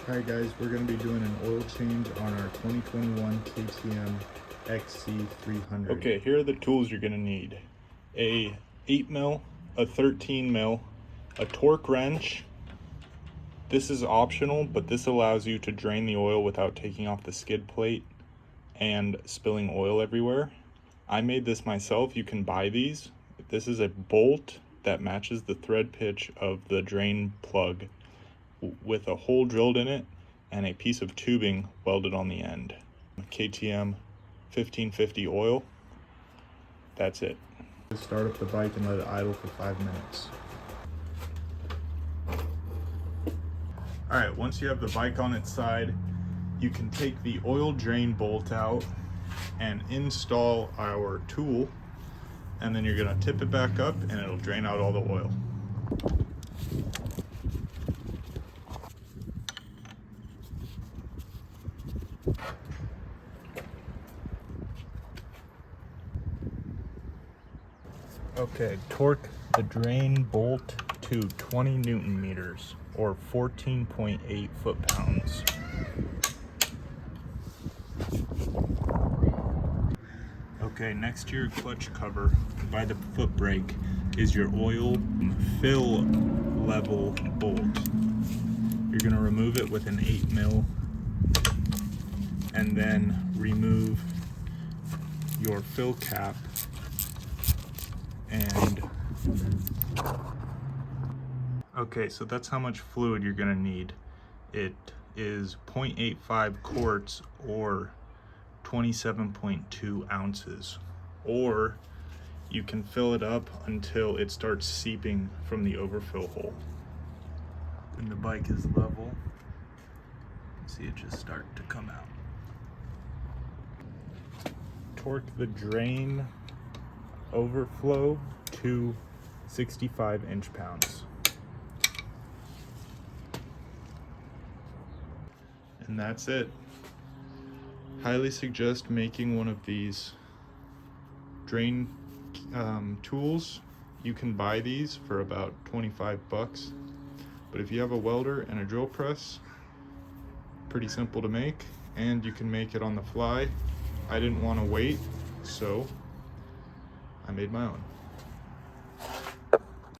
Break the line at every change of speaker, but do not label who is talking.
Alright guys, we're going to be doing an oil change on our 2021 KTM XC300.
Okay, here are the tools you're going to need. A 8 mil, a 13 mil, a torque wrench. This is optional, but this allows you to drain the oil without taking off the skid plate and spilling oil everywhere. I made this myself. You can buy these. This is a bolt that matches the thread pitch of the drain plug with a hole drilled in it and a piece of tubing welded on the end. KTM 1550 oil. That's it.
Start up the bike and let it idle for 5 minutes.
Alright, once you have the bike on its side, you can take the oil drain bolt out and install our tool, and then you're going to tip it back up and it'll drain out all the oil. Okay, torque the drain bolt to 20 Newton meters or 14.8 foot-pounds. Okay, next to your clutch cover by the foot brake is your oil fill level bolt. You're going to remove it with an 8 mil and then remove your fill cap and okay, so that's how much fluid you're going to need. It is 0.85 quarts or 27.2 ounces, or you can fill it up until it starts seeping from the overfill hole. When the bike is level, see it just start to come out. Torque the drain overflow to 65 inch-pounds. And that's it. Highly suggest making one of these drain tools. You can buy these for about 25 bucks. But if you have a welder and a drill press, pretty simple to make, and you can make it on the fly. I didn't want to wait, so I made my own.